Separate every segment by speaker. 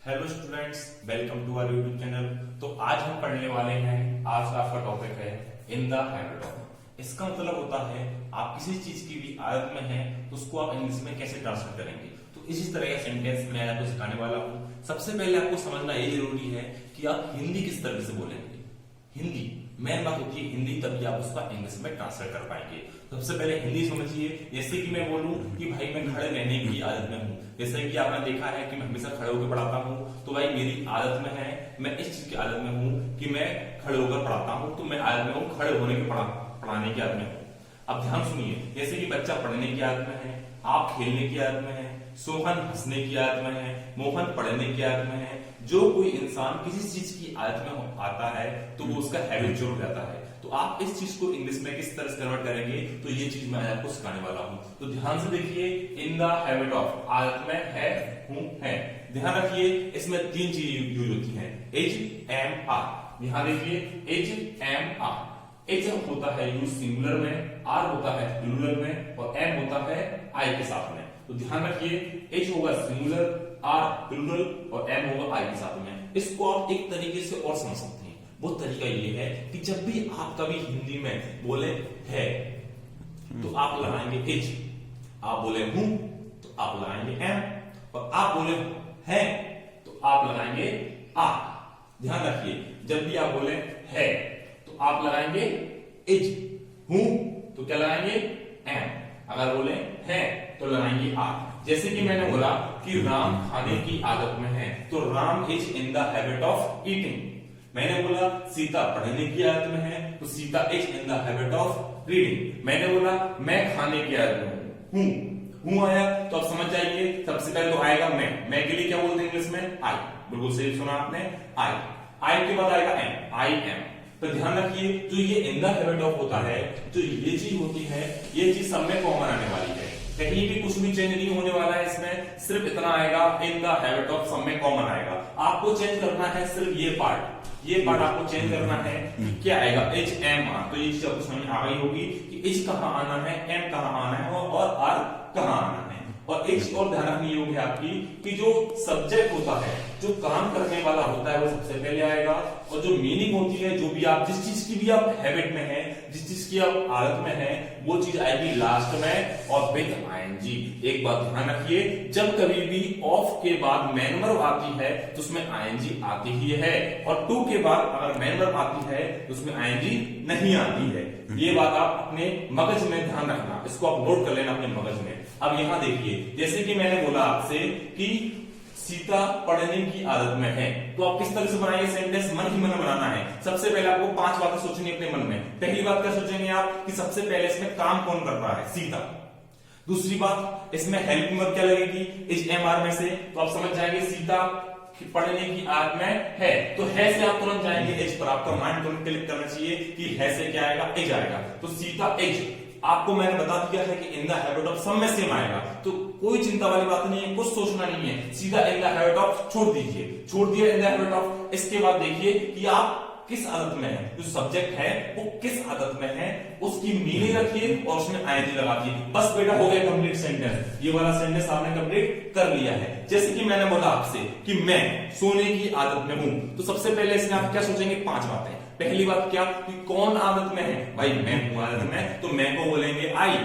Speaker 1: Hello students, welcome to our YouTube channel. तो आज हम पढ़ने वाले हैं, आज का आपका टॉपिक है इन द हैबिट ऑफ। इसका मतलब होता है आप किसी चीज की भी आदत में हैं तो उसको आप इंग्लिश में कैसे ट्रांसलेट करेंगे। तो इसी तरह का सेंटेंस मैं आपको सिखाने वाला हूँ। सबसे पहले आपको समझना ये जरूरी है कि आप हिंदी किस तरह से बोलेंगे। हिंदी मेन बात होती है, हिंदी तभी आप उसका इंग्लिश में ट्रांसलेट कर पाएंगे। सबसे पहले हिंदी समझिए। जैसे कि मैं बोलूं कि भाई मैं खड़े रहने की आदत में हूं। जैसे कि आपने देखा है कि मैं हमेशा खड़े होकर पढ़ाता हूं, तो भाई मेरी आदत में है, मैं इस चीज की आदत में हूं कि मैं खड़े होकर पढ़ाता हूं, तो मैं आदत में हूं खड़े होने के पढ़ाने की आदत में हूं। अब ध्यान सुनिए, जैसे कि बच्चा पढ़ने की आदत में है, आप खेलने की आदत में है, सोहन हंसने की आदत में है, मोहन पढ़ने की आदत में है। जो कोई इंसान किसी चीज की आदत में आता है तो वो उसका हैबिचुअल हो जाता है। तो आप इस चीज को इंग्लिश में किस तरह से कन्वर्ट करेंगे, तो ये चीज मैं आपको सिखाने वाला हूं। तो ध्यान से देखिए, इन द हैबिट ऑफ, आदत में है, हूं, है। ध्यान रखिए, इसमें तीन चीज यूज होती हैं, इज, एम, आर। यहां देखिए, इज, एम, आर। इज होता है यूज सिंगुलर में, आर होता है प्लूरल में, और एम होता है आई के साथ में। तो ध्यान रखिए, एच होगा सिंगुलर, आर प्लूरल और एम होगा आई के साथ में। इसको आप एक तरीके से और समझ सकते हैं। वो तरीका ये है कि जब भी आप कभी हिंदी में बोले है तो आप लगाएंगे एच, आप बोले हूं तो आप लगाएंगे एम, और आप बोले है तो आप लगाएंगे आर। ध्यान रखिए, जब भी आप बोले है तो आप लगाएंगे इज, हूं तो क्या लगाएंगे एम, अगर बोले है तो लगाएंगे आर। जैसे कि मैंने बोला कि राम खाने की आदत में है, तो Ram is in the habit of eating. मैंने बोला सीता पढ़ने की आदत में है, तो Sita is in the habit of reading. मैंने बोला मैं खाने की आदत में हूं आया, तो आप समझ जाइए, सबसे पहले तो आएगा मैं के लिए क्या बोलते हैं इंग्लिश में, आई। बिल्कुल सही सुना आपने, आई के बाद आएगा एम, आई एम। तो ध्यान रखिए, जो ये इन द हैबिट ऑफ होता है, जो ये चीज होती है, ये चीज सब में कॉमन आने वाली है। कहीं भी कुछ भी चेंज नहीं होने वाला है इसमें, सिर्फ इतना आएगा, इन द हैबिट ऑफ सब में कॉमन आएगा। आपको चेंज करना है सिर्फ ये पार्ट आपको चेंज करना है। क्या आएगा, एच, एम, आर। तो ये चीज आपको समझ आ गई होगी कि एच कहां आना है, एम कहां आना है और आर कहां आना है। और एक और ध्यान रखनी होगी आपकी कि जो सब्जेक्ट होता है, जो काम करने वाला होता है, वो सबसे पहले आएगा, और जो मीनिंग होती है, जो भी आप जिस चीज की भी आप हैबिट में है, जिस चीज की आप आदत में है, वो चीज आएगी लास्ट में और विद आईएनजी। एक बात ध्यान रखिए, जब कभी भी ऑफ के बाद मैन वर्ब आती है तो उसमें आईएनजी आती ही है, और टू के बाद अगर मैन वर्ब आती है तो उसमें आईएनजी नहीं आती है। ये बात आप अपने मगज में ध्यान रखना, इसको आप नोट कर लेना अपने मगज में। अब यहां देखिए, जैसे कि मैंने बोला आपसे कि सीता पढ़ने की आदत में है, तो आप किस तरह से बनाएंगे सेंटेंस, मन ही मन बनाना है। सबसे पहले आपको 5 बातें सोचनी अपने मन में। पहली बात क्या सोचेंगे आप कि सबसे पहले इसमें काम कौन कर रहा है, सीता। दूसरी बात, इसमें हेल्पिंग वर्ब क्या लगेगी, इज, एम, आर में से, तो आप समझ जाएंगे सीता पढ़ने की आदत में है, तो है से आप तुरंत जाएंगे एज पर। आपका माइंड तुरंत क्लिक करना चाहिए कि है से क्या आएगा, एज आएगा। तो सीता एज, आपको मैंने बता दिया है कि इन द हैबिट ऑफ सब में सेम आएगा, तो कोई चिंता वाली बात नहीं है, कुछ सोचना नहीं है, सीधा इन द हैबिट ऑफ छोड़ दिया इन द हैबिट ऑफ। इसके बाद देखिए कि आप किस आदत में है, जो सब्जेक्ट है वो किस आदत में है, उसकी मीनिंग रखिए और उसमें आईएनजी लगा दिए। बस बेटा हो गया कंप्लीट सेंटेंस। ये वाला सेंटेंस आपने कंप्लीट कर लिया है। जैसे कि मैंने बोला आपसे कि मैं सोने की आदत में हूं, तो सबसे पहले इसमें आप क्या सोचेंगे, 5 बातें। पहली बात क्या कि कौन आदत में है, भाई मैं हूं आदत में, तो मैं को बोलेंगे आई।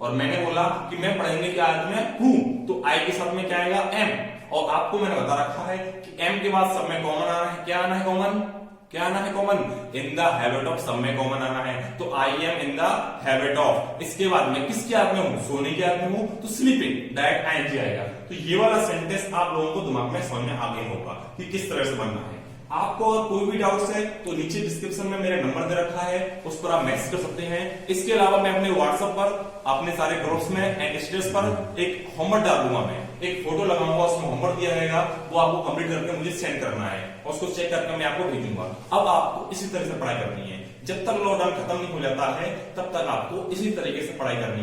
Speaker 1: और मैंने बोला कि मैं पढ़ने की आदत में हूं, तो आई के साथ में क्या आएगा, एम। और आपको मैंने बता रखा है कि एम के बाद सब में कॉमन आना है। क्या आना है कॉमन, क्या आना है common, in the habit of, सब में कॉमन आना है। तो I am in the habit of. इसके बाद में किसकी आदत में हूं, सोने की आदत में हूं, तो स्लीपिंग, डायरेक्ट आईएनजी आएगा। तो ये वाला सेंटेंस आप लोगों को दिमाग में समझ में आ गया होगा कि किस तरह से बनना है। आपको और कोई भी डाउट्स है तो नीचे डिस्क्रिप्शन में मेरा नंबर दे रखा है, उस पर आप मैसेज कर सकते हैं। इसके अलावा मैं अपने व्हाट्सएप पर, अपने सारे ग्रुप्स में एंड स्टेटस पर एक होमवर्क डालूंगा, मैं एक फोटो लगाऊंगा, उसमें होमवर्क दिया रहेगा, वो आपको कंप्लीट करके मुझे सेंड करना है, और उसको चेक करके मैं आपको भेजूंगा। अब आपको इसी तरह से पढ़ाई करनी है, जब तक लॉकडाउन खत्म नहीं हो जाता है तब तक आपको इसी तरीके से पढ़ाई करनी है।